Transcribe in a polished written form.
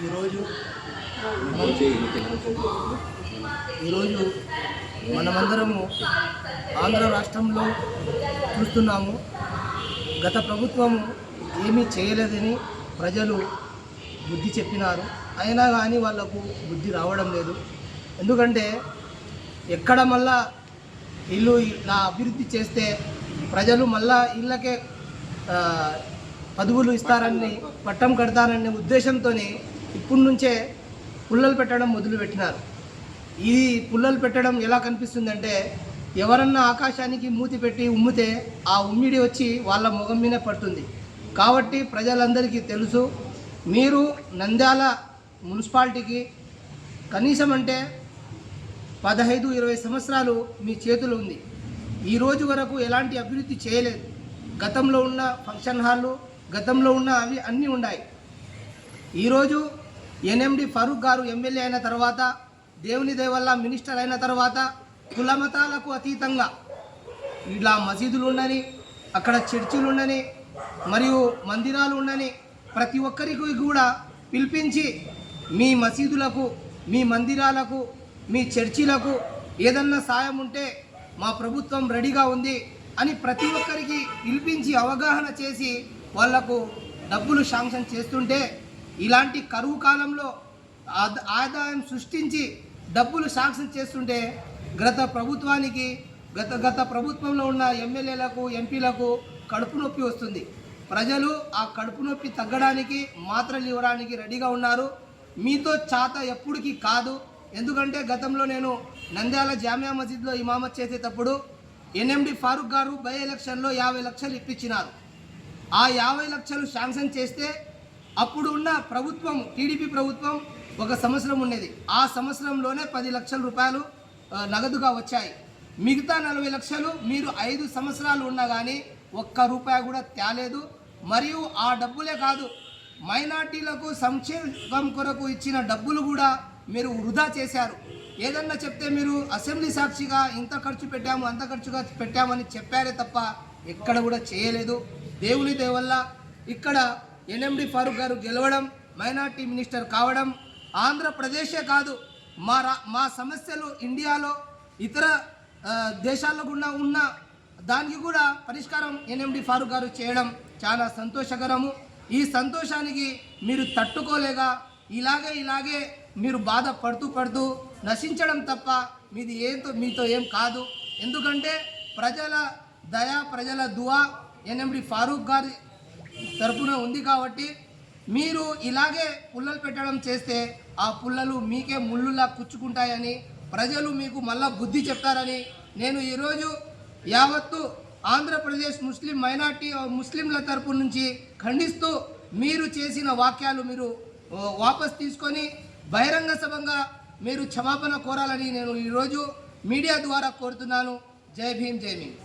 ఈరోజు మనమందరము ఆంధ్ర రాష్ట్రంలో చూస్తున్నాము. గత ప్రభుత్వము ఏమీ చేయలేదని ప్రజలు బుద్ధి చెప్పినారు. అయినా కానీ వాళ్లకు బుద్ధి రావడం లేదు. ఎందుకంటే ఎక్కడ మళ్ళా ఇల్లు ఇలా అభివృద్ధి చేస్తే ప్రజలు మళ్ళా ఇళ్ళకే పదవులు ఇస్తారని పట్టం కడతారనే ఉద్దేశంతోనే ఇప్పటి నుంచే పుల్లలు పెట్టడం మొదలుపెట్టినారు. ఈ పుల్లలు పెట్టడం ఎలా కనిపిస్తుందంటే ఎవరన్నా ఆకాశానికి మూతి పెట్టి ఉమ్మితే ఆ ఉమ్మిడి వచ్చి వాళ్ళ ముఖం మీదే పడుతుంది. కాబట్టి ప్రజలందరికీ తెలుసు, మీరు నంద్యాల మున్సిపాలిటీకి కనీసం అంటే 15-20 సంవత్సరాలు మీ చేతులు ఉంది. ఈ రోజు వరకు ఎలాంటి అభివృద్ధి చేయలేదు. గతంలో ఉన్న ఫంక్షన్ హాళ్ళు, గతంలో ఉన్న అవి అన్నీ ఉన్నాయి. ఈరోజు ఎన్ఎండి ఫరూక్ గారు ఎమ్మెల్యే అయిన తర్వాత, దేవుని దయ వల్ల మినిస్టర్ అయిన తర్వాత కులమతాలకు అతీతంగా ఇలా మసీదులు ఉండని, అక్కడ చర్చిలు ఉండని, మరియు మందిరాలు ఉండని ప్రతి ఒక్కరికి కూడా పిలిపించి మీ మసీదులకు, మీ మందిరాలకు, మీ చర్చిలకు ఏదన్నా సాయం ఉంటే మా ప్రభుత్వం రెడీగా ఉంది అని ప్రతి ఒక్కరికి పిలిపించి అవగాహన చేసి వాళ్లకు డబ్బులు శాంక్షన్ చేస్తుంటే, ఇలాంటి కరువు కాలంలో ఆదాయం సృష్టించి డబ్బులు శాంక్షన్ చేస్తుంటే గత ప్రభుత్వంలో ఉన్న ఎమ్మెల్యేలకు, ఎంపీలకు కడుపు నొప్పి వస్తుంది. ప్రజలు ఆ కడుపు నొప్పి తగ్గడానికి మాత్రలు ఇవ్వడానికి రెడీగా ఉన్నారు. మీతో చాత ఎప్పటికీ కాదు. ఎందుకంటే గతంలో నేను నంద్యాల జామియా మసీద్లో ఇమామత్ చేసేటప్పుడు ఎన్ఎండి ఫారూక్ గారు బై ఎలక్షన్లో 50 లక్షలు ఇప్పించినారు. ఆ 50 లక్షలు శాంక్షన్ చేస్తే అప్పుడు ఉన్న ప్రభుత్వం, టీడీపీ ప్రభుత్వం, ఒక సంవత్సరం ఉండేది. ఆ సంవత్సరంలోనే 10 లక్షల రూపాయలు నగదుగా వచ్చాయి. మిగతా 40 లక్షలు మీరు 5 సంవత్సరాలు ఉన్నా కానీ ఒక్క రూపాయి కూడా తేలేదు. మరియు ఆ డబ్బులే కాదు, మైనార్టీలకు సంక్షేమం కొరకు ఇచ్చిన డబ్బులు కూడా మీరు వృధా చేశారు. ఏదన్నా చెప్తే మీరు అసెంబ్లీ సాక్షిగా ఇంత ఖర్చు పెట్టాము, అంత ఖర్చుగా పెట్టామని చెప్పారే తప్ప ఎక్కడ కూడా చేయలేదు. దేవుని దయ వల్ల ఇక్కడ ఎన్ఎండి ఫారూక్ గారు గెలవడం, మైనార్టీ మినిస్టర్ కావడం, ఆంధ్రప్రదేశే కాదు మా సమస్యలు ఇండియాలో ఇతర దేశాల్లో కూడా ఉన్న దానికి కూడా పరిష్కారం ఎన్ఎండి ఫారూక్ గారు చేయడం చాలా సంతోషకరము. ఈ సంతోషానికి మీరు తట్టుకోలేక ఇలాగే మీరు బాధపడుతూ నశించడం తప్ప మీతో ఏం కాదు. ఎందుకంటే ప్రజల దయ, ప్రజల దువా ఎన్ఎండి ఫారూక్ గారి తరపున ఉంది. కాబట్టి మీరు ఇలాగే పుల్లలు పెట్టడం చేస్తే ఆ పుల్లలు మీకే ముళ్ళులా కుచ్చుకుంటాయని ప్రజలు మీకు మళ్ళా బుద్ధి చెప్తారని నేను ఈరోజు యావత్తు ఆంధ్రప్రదేశ్ ముస్లిం మైనార్టీ ముస్లింల తరపు నుంచి ఖండిస్తూ మీరు చేసిన వాక్యాలు మీరు వాపస్ తీసుకొని బహిరంగ సభంగా మీరు క్షమాపణ కోరాలని నేను ఈరోజు మీడియా ద్వారా కోరుతున్నాను. జై భీమ్, జై భీమ్.